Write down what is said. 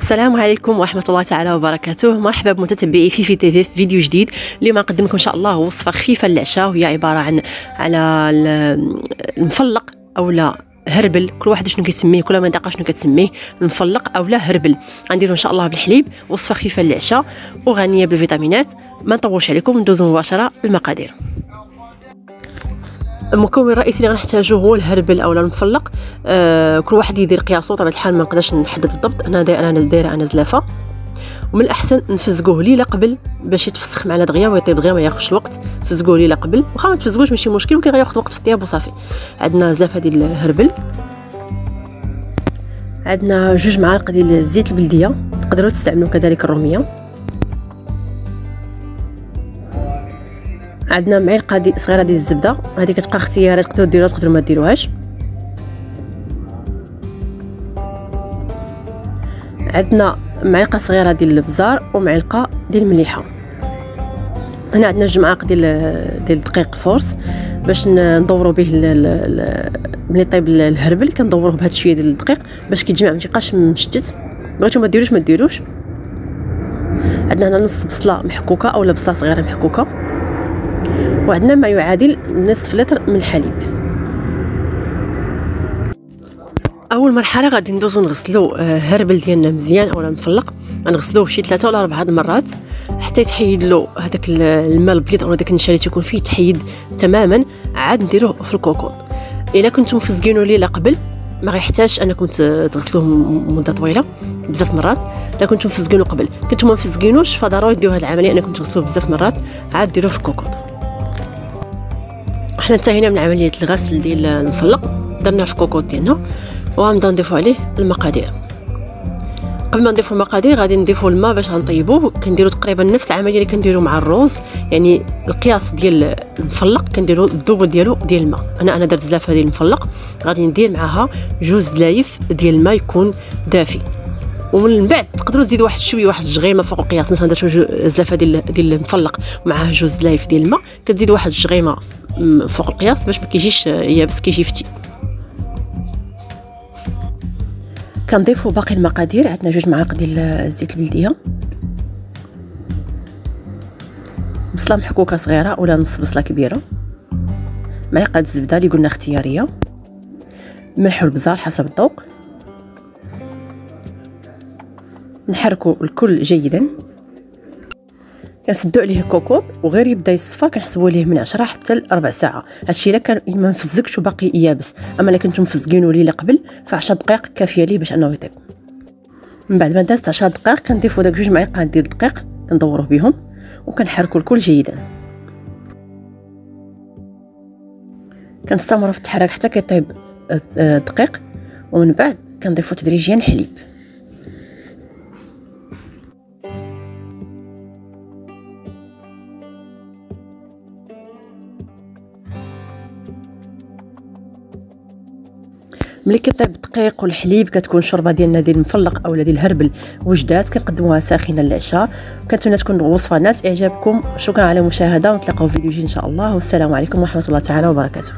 السلام عليكم ورحمة الله تعالى وبركاته. مرحبا بمتتبعي في تيفي في فيديو جديد. اليوم نقدم لكم إن شاء الله وصفة خفيفة للعشاء، وهي عبارة عن المفلق أو لا هربل، كل واحد شنو كيسميه، كل منطقة شنو كتسميه، المفلق أو لا هربل. غنديرو إن شاء الله بالحليب، وصفة خفيفة للعشاء وغنية بالفيتامينات. ما نطولش عليكم، ندوزو مباشرة للمقادير. المكون الرئيسي اللي غنحتاجو هو الهربل او المفلق. كل واحد يدير قياسو، طبعا الحال ما نقدرش نحدد بالضبط. انا دايره زلافه، ومن الاحسن نفزقوه ليله قبل باش يتفسخ معنا دغيا ويطيب دغيا، ما ياخذش الوقت. فزقوه ليله قبل، واخا ما تفزقوش ماشي مشكل، ولكن غياخذ وقت في الطياب وصافي. عندنا زلافه ديال الهربل، عندنا 2 معالق ديال الزيت البلديه، تقدروا تستعملوا كذلك الروميه. عندنا معلقه صغيره ديال الزبده، هذه كتبقى اختيارات، تقدروا ديروها تقدروا ما ديروهاش. عندنا معلقه صغيره ديال الابزار ومعلقه ديال المليحه. هنا عندنا 2 معالق ديال الدقيق فورس باش ندوروا به ملي طيب الهربل. كندوروه بهذا شويه ديال الدقيق باش كيتجمع ما تيبقاش مشتت. بغيتو ما ديروش. عندنا هنا نص بصله محكوكه اولا بصله صغيره محكوكه، وعندنا ما يعادل نصف لتر من الحليب. اول مرحله غادي ندوزو نغسلو هربل ديالنا مزيان اولا مفلق. غنغسلوه شي 3 ولا 4 المرات حتى يتحيد له هذاك الماء الابيض او داك النشا اللي تيكون فيه، يتحيد تماما. عاد نديروه في الكوكوط. الا كنتم مفزقينو ليله قبل ما غيحتاجش انكم تغسلوه مده طويله بزاف مرات. الا كنتم مفزقينو قبل، كنتم ما مفزقينوش، فضروري ديروا هذه العمليه انكم تغسلوه بزاف مرات. عاد ديروه في الكوكوط. حنا انتهينا من عمليه الغسل ديال المفلق، درنا في الكوكوط ديالنا، وغنبداو نضيفوا عليه المقادير. قبل ما نضيفوا المقادير غادي نضيفوا الماء باش غنطيبوه. كنديروا تقريبا نفس العمليه اللي كنديروا مع الروز، يعني القياس ديال المفلق كنديروا الدوبل ديالو ديال الماء. انا درت زلافه ديال المفلق، غادي ندير معاها 2 زلايف ديال الماء يكون دافي، ومن بعد تقدروا تزيدوا واحد الجغيمه فوق القياس. مثلا درتو زلافه ديال المفلق معاها 2 زلايف ديال الماء، كتزيدوا واحد الجغيمه فوق القياس باش ما كيجيش يابس، كيجي فتي. كنضيفوا باقي المقادير. عندنا 2 معالق ديال الزيت البلديه، بصله محكوكه صغيره ولا نص بصله كبيره، معلقه الزبده اللي قلنا اختياريه، ملح والبزار حسب الذوق. نحركوا الكل جيدا. كنسدوا عليه الكوكوط وغير يبدا يصفر كنحسبوا ليه من 10 حتى ل 4 ساعات. هادشي الا كان ما مفزقش وباقي يابس، اما الا كنتم مفزقينو ليله قبل ف10 دقائق كافيه ليه باش انه يطيب. من بعد ما دازت 10 دقائق كنضيفوا داك 2 معالق ديال الدقيق، كندوروه بهم وكنحركوا الكل جيدا. كنستمروا في التحرك حتى كيطيب الدقيق، ومن بعد كنضيفوا تدريجيا الحليب. ملي كيطيب الدقيق والحليب كتكون الشوربه ديالنا ديال المفلق اولا ديال الهربل وجدات. كنقدموها ساخنه للعشاء. كنتمنى تكون الوصفه نالت اعجابكم. شكرا على المشاهده، ونتلاقاو في فيديو جديد ان شاء الله، والسلام عليكم ورحمه الله تعالى وبركاته.